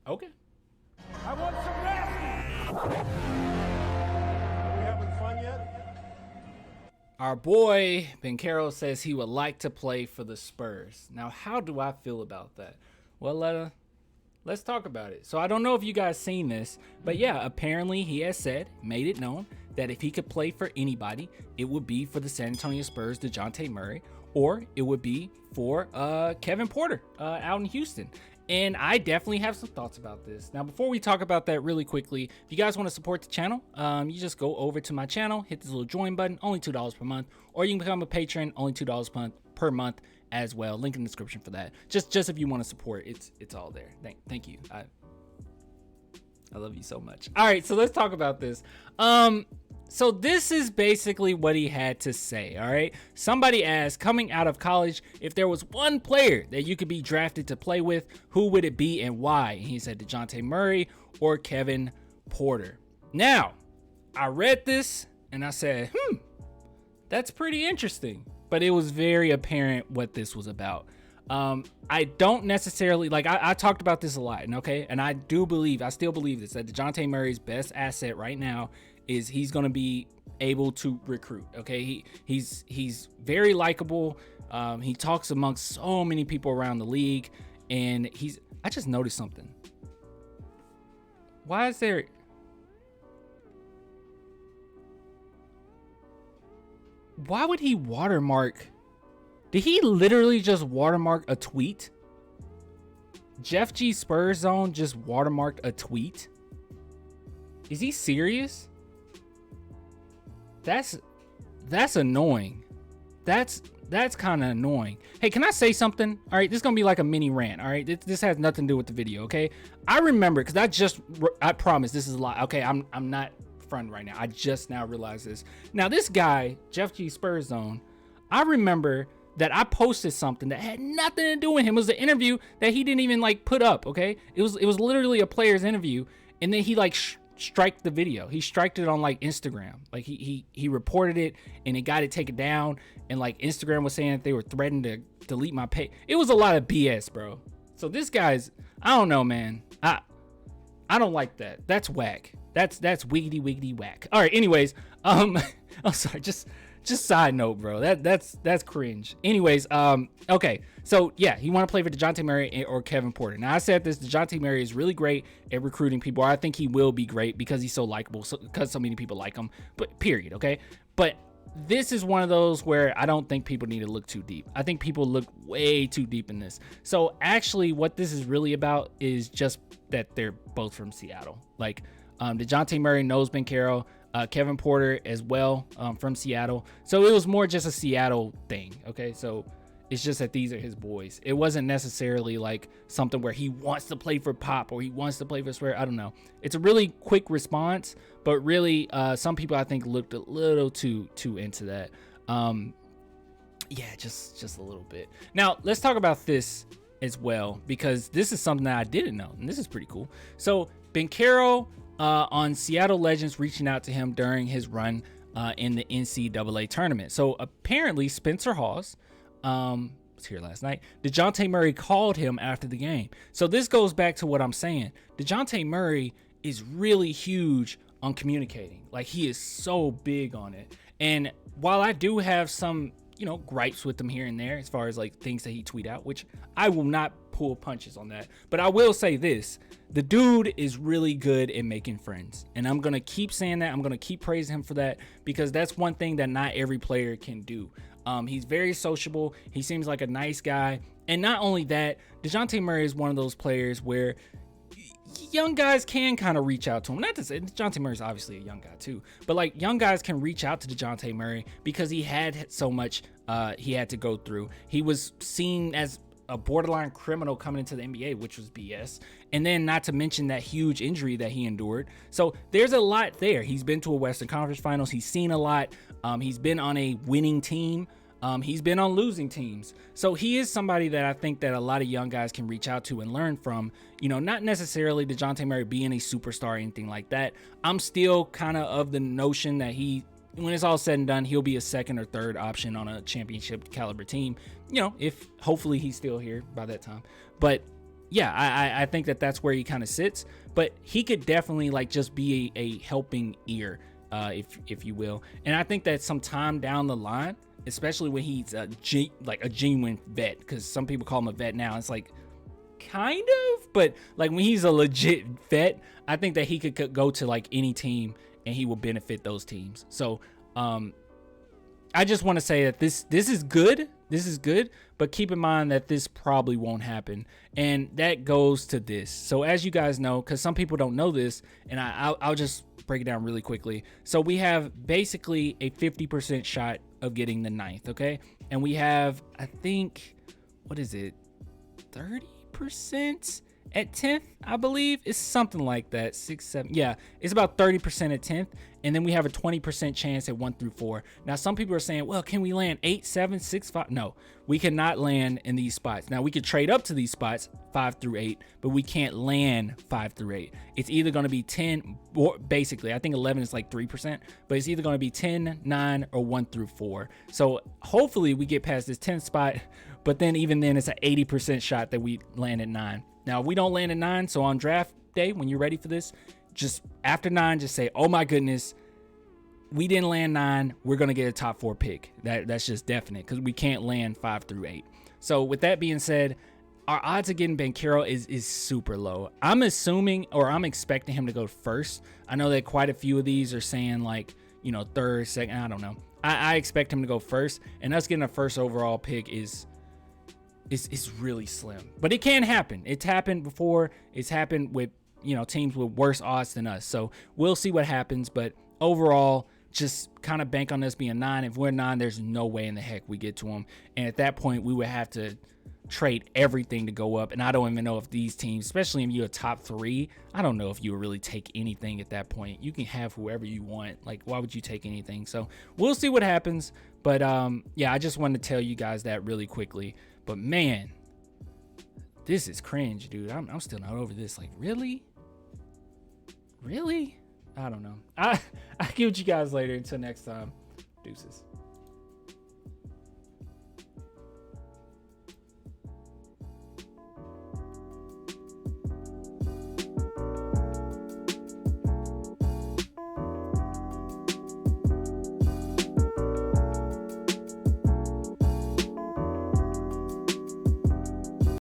Okay. I want some nasty. Are we having fun yet? Our boy Banchero says he would like to play for the Spurs. Now, how do I feel about that? Well, let's talk about it. So I don't know if you guys seen this, but yeah, apparently he has made it known that if he could play for anybody, it would be for the San Antonio Spurs, DeJounte Murray, or it would be for Kevin Porter out in Houston. And I definitely have some thoughts about this. Now, before we talk about that really quickly, if you guys want to support the channel, you just go over to my channel, hit this little join button, only $2 per month, or you can become a patron, only $2 per month as well. Link in the description for that. Just if you want to support, it's all there. Thank you. I love you so much. All right, so let's talk about this. So this is basically what he had to say, all right? Somebody asked, coming out of college, if there was one player that you could be drafted to play with, who would it be and why? And he said DeJounte Murray or Kevin Porter. Now, I read this and I said, that's pretty interesting. But it was very apparent what this was about. I don't necessarily, like, I talked about this a lot, okay? And I still believe this, that DeJounte Murray's best asset right now is he's going to be able to recruit, okay? He's very likable. He talks amongst so many people around the league, and I just noticed something. Why would he watermark? Did he literally just watermark a tweet? Jeff G Spurs Zone just watermarked a tweet? Is he serious? That's annoying. That's kind of annoying. Hey, can I say something? All right, this is gonna be like a mini rant. All right, this has nothing to do with the video. Okay, I remember, because I promise this is a lot. Okay, I'm not fronting right now. I just now realized this. Now this guy, Jeff G Spurs Zone, I remember that I posted something that had nothing to do with him. It was an interview that he didn't even like put up. Okay, it was literally a player's interview, and then he like striked the video. He striked it on like Instagram. Like he reported it, and it got it taken down, and like Instagram was saying that they were threatening to delete my page. It was a lot of BS, bro. So this guy's, I don't know, man. I don't like that. That's whack. That's wiggity whack. All right, anyways, I'm sorry, just side note, bro. That's cringe. Anyways, okay. So yeah, he want to play for DeJounte Murray or Kevin Porter. Now I said this, DeJounte Murray is really great at recruiting people. I think he will be great because he's so likable, because so many people like him. But period, okay? But this is one of those where I don't think people need to look too deep. I think people look way too deep in this. So actually what this is really about is just that they're both from Seattle. Like DeJounte Murray knows Banchero, Kevin Porter as well, from Seattle. So it was more just a Seattle thing, okay? So it's just that these are his boys. It wasn't necessarily like something where he wants to play for Pop or he wants to play for Swear. I don't know. It's a really quick response, but really some people I think looked a little too into that. Yeah, just a little bit. Now let's talk about this as well, because this is something that I didn't know, and this is pretty cool. So Banchero on Seattle Legends reaching out to him during his run in the NCAA tournament. So apparently Spencer Hawes was here last night. DeJounte Murray called him after the game. So this goes back to what I'm saying. DeJounte Murray is really huge on communicating. Like, he is so big on it. And while I do have some, gripes with him here and there as far as like things that he tweet out, which I will not pull punches on that, but I will say this: the dude is really good at making friends, and I'm gonna keep saying that. I'm gonna keep praising him for that, because that's one thing that not every player can do. He's very sociable. He seems like a nice guy, and not only that, DeJounte Murray is one of those players where young guys can kind of reach out to him. Not to say DeJounte Murray is obviously a young guy too, but like young guys can reach out to DeJounte Murray because he had so much he had to go through. He was seen as a borderline criminal coming into the NBA, which was BS. And then not to mention that huge injury that he endured. So there's a lot there. He's been to a Western Conference Finals. He's seen a lot. He's been on a winning team. He's been on losing teams. So he is somebody that I think that a lot of young guys can reach out to and learn from. Not necessarily DeJounte Murray being a superstar or anything like that. I'm still kind of the notion that when it's all said and done, he'll be a second or third option on a championship caliber team, if hopefully he's still here by that time. But yeah, I think that's where he kind of sits, but he could definitely like just be a helping ear, if you will. And I think that sometime down the line, especially when he's like a genuine vet, because some people call him a vet now. It's like kind of, but like when he's a legit vet, I think that he could go to like any team and he will benefit those teams. So I just want to say that this is good. This is good, but keep in mind that this probably won't happen. And that goes to this. So as you guys know, because some people don't know this, and I'll just break it down really quickly. So we have basically a 50% shot of getting the 9th, okay? And we have, I think, what is it, 30% at 10th, I believe. It's something like that, 6, 7. Yeah, it's about 30% at 10th. And then we have a 20% chance at 1 through 4. Now, some people are saying, well, can we land 8, 7, 6, 5? No, we cannot land in these spots. Now, we could trade up to these spots, 5 through 8, but we can't land 5 through 8. It's either going to be 10, or basically, I think 11 is like 3%, but it's either going to be 10, 9, or 1 through 4. So hopefully we get past this 10th spot, but then even then, it's an 80% shot that we land at 9. Now, if we don't land at 9, so on draft day, when you're ready for this, just after 9, just say, oh my goodness, we didn't land 9. We're going to get a top 4 pick. That's just definite because we can't land 5 through 8. So with that being said, our odds of getting Banchero is super low. I'm assuming, or I'm expecting him to go first. I know that quite a few of these are saying like, you know, third, second, I don't know. I expect him to go first, and us getting a first overall pick is really slim. But it can happen. It's happened before. It's happened with, you know, teams with worse odds than us. So we'll see what happens. But overall, just kind of bank on us being 9. If we're 9, there's no way in the heck we get to him. And at that point, we would have to trade everything to go up. And I don't even know if these teams, especially if you're a top 3, I don't know if you would really take anything at that point. You can have whoever you want. Like, why would you take anything? So we'll see what happens. But yeah, I just wanted to tell you guys that really quickly. But man, this is cringe, dude. I'm still not over this. Like, really? I don't know. I'll get with you guys later. Until next time. Deuces.